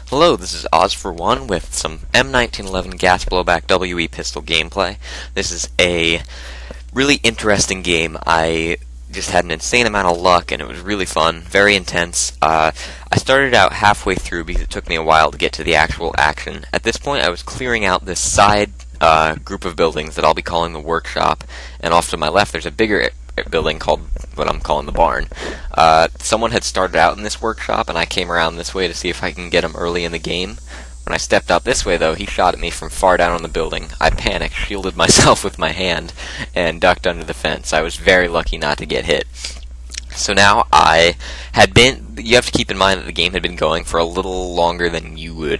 Hello, this is Oz41 with some M1911 gas blowback WE pistol gameplay. This is a really interesting game. I just had an insane amount of luck and it was really fun, very intense. I started out halfway through because it took me a while to get to the actual action. At this point I was clearing out this side group of buildings that I'll be calling the workshop, and off to my left there's a bigger building called what I'm calling the barn. Someone had started out in this workshop, and I came around this way to see if I can get him early in the game. When I stepped out this way, though, he shot at me from far down on the building. I panicked, shielded myself with my hand, and ducked under the fence. I was very lucky not to get hit. So now you have to keep in mind that the game had been going for a little longer than you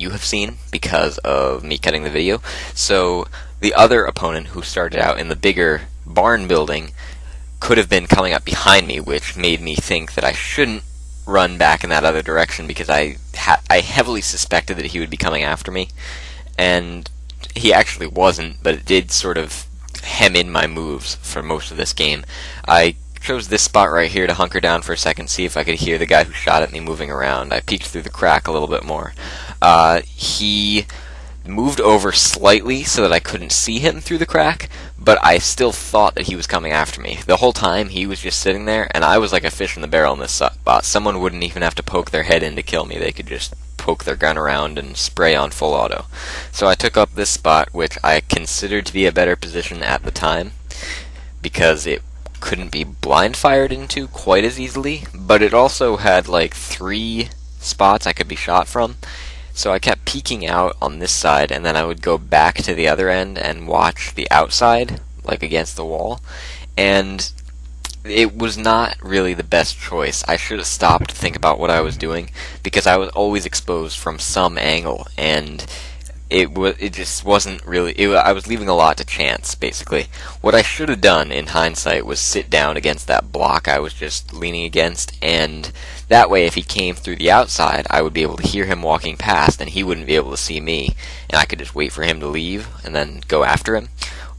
have seen because of me cutting the video. So the other opponent who started out in the bigger barn building could have been coming up behind me, which made me think that I shouldn't run back in that other direction because I heavily suspected that he would be coming after me, and he actually wasn't, but it did sort of hem in my moves for most of this game. I chose this spot right here to hunker down for a second, see if I could hear the guy who shot at me moving around. I peeked through the crack a little bit more. He moved over slightly so that I couldn't see him through the crack, but I still thought that he was coming after me. The whole time he was just sitting there, and I was like a fish in the barrel in this spot. Someone wouldn't even have to poke their head in to kill me. They could just poke their gun around and spray on full auto. So I took up this spot, which I considered to be a better position at the time because it couldn't be blind fired into quite as easily, but it also had like 3 spots I could be shot from. So I kept peeking out on this side, and then I would go back to the other end and watch the outside, like against the wall, and it was not really the best choice. I should have stopped to think about what I was doing, because I was always exposed from some angle, and it just wasn't really, I was leaving a lot to chance, basically. What I should have done, in hindsight, was sit down against that block I was just leaning against, and that way, if he came through the outside, I would be able to hear him walking past, and he wouldn't be able to see me, and I could just wait for him to leave, and then go after him.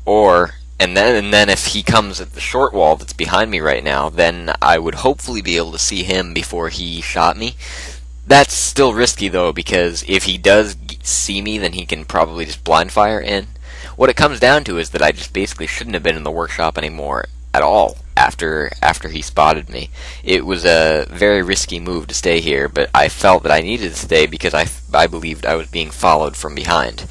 And then if he comes at the short wall that's behind me right now, then I would hopefully be able to see him before he shot me. That's still risky, though, because if he does see me, then he can probably just blind fire in. What it comes down to is that I just basically shouldn't have been in the workshop anymore at all after he spotted me. It was a very risky move to stay here, but I felt that I needed to stay because I believed I was being followed from behind.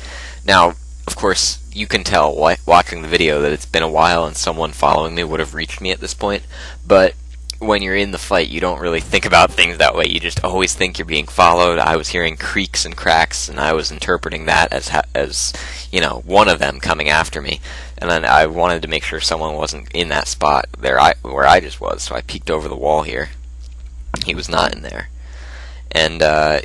Now, of course, you can tell watching the video that it's been a while and someone following me would have reached me at this point, but when you're in the fight, you don't really think about things that way. You just always think you're being followed. I was hearing creaks and cracks, and I was interpreting that as you know, one of them coming after me. And then I wanted to make sure someone wasn't in that spot there where I just was, so I peeked over the wall here. He was not in there. And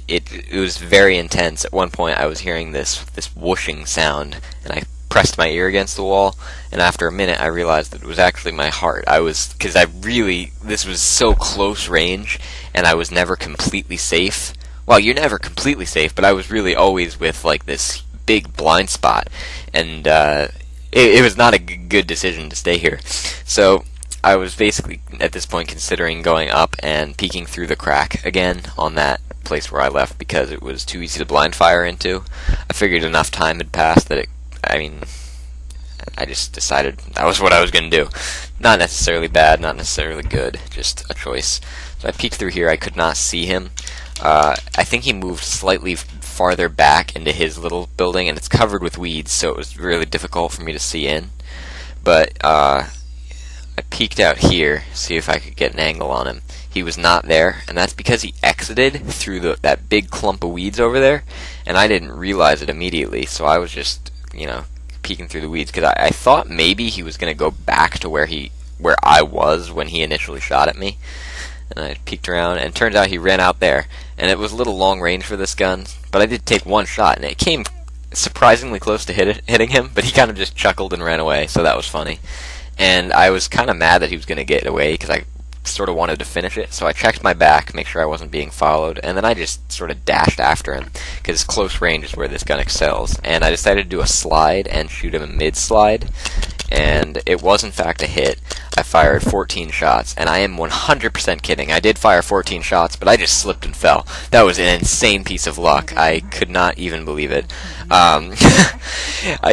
it was very intense. At one point I was hearing this whooshing sound, and I pressed my ear against the wall, and after a minute I realized that it was actually my heart. This was so close range, and I was never completely safe. Well, you're never completely safe, but I was really always with like this big blind spot, and it was not a good decision to stay here. So I was basically at this point considering going up and peeking through the crack again on that place where I left because it was too easy to blind fire into. I figured enough time had passed that I just decided that was what I was going to do. Not necessarily bad, not necessarily good, just a choice. So I peeked through here. I could not see him. I think he moved slightly farther back into his little building, and it's covered with weeds, so it was really difficult for me to see in. But I peeked out here, see if I could get an angle on him. He was not there, and that's because he exited through that big clump of weeds over there, and I didn't realize it immediately, so I was just, you know, peeking through the weeds, because I thought maybe he was going to go back to where I was when he initially shot at me. And I peeked around, and it turns out he ran out there, and it was a little long range for this gun, but I did take one shot, and it came surprisingly close to hitting him, but he kind of just chuckled and ran away, so that was funny. And I was kind of mad that he was going to get away, because I sort of wanted to finish it, so I checked my back, make sure I wasn't being followed, and then I just sort of dashed after him, because close range is where this gun excels, and I decided to do a slide and shoot him in mid-slide, and it was in fact a hit. I fired 14 shots, and I am 100% kidding. I did fire 14 shots, but I just slipped and fell. That was an insane piece of luck. I could not even believe it.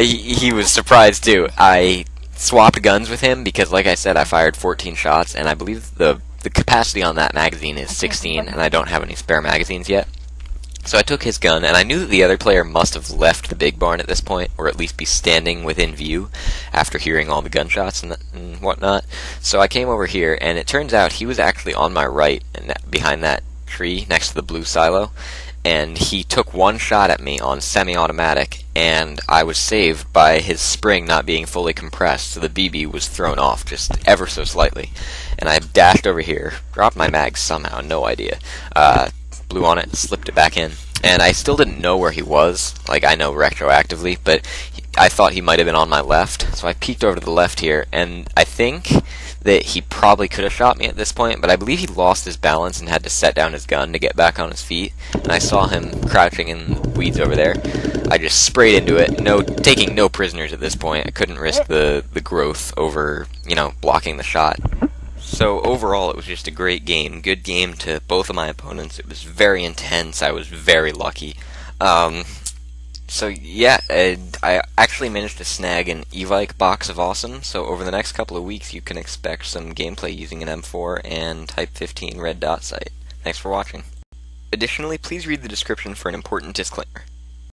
He was surprised too. I swapped guns with him because, like I said, I fired 14 shots, and I believe the capacity on that magazine is 16, and I don't have any spare magazines yet. So I took his gun, and I knew that the other player must have left the big barn at this point, or at least be standing within view after hearing all the gunshots and whatnot. So I came over here, and it turns out he was actually on my right, and behind that tree next to the blue silo, and he took one shot at me on semi-automatic, and I was saved by his spring not being fully compressed, so the BB was thrown off just ever so slightly. And I dashed over here, dropped my mag somehow, no idea, blew on it, slipped it back in, and I still didn't know where he was. Like, I know retroactively, but I thought he might have been on my left, so I peeked over to the left here, and I think that he probably could have shot me at this point, but I believe he lost his balance and had to set down his gun to get back on his feet, and I saw him crouching in the weeds over there. I just sprayed into it, taking no prisoners at this point. I couldn't risk the growth over, blocking the shot. So overall, it was just a great game. Good game to both of my opponents. It was very intense. I was very lucky. So yeah, I actually managed to snag an e-Vike box of awesome. So over the next couple of weeks, you can expect some gameplay using an M4 and Type 15 red dot sight. Thanks for watching. Additionally, please read the description for an important disclaimer.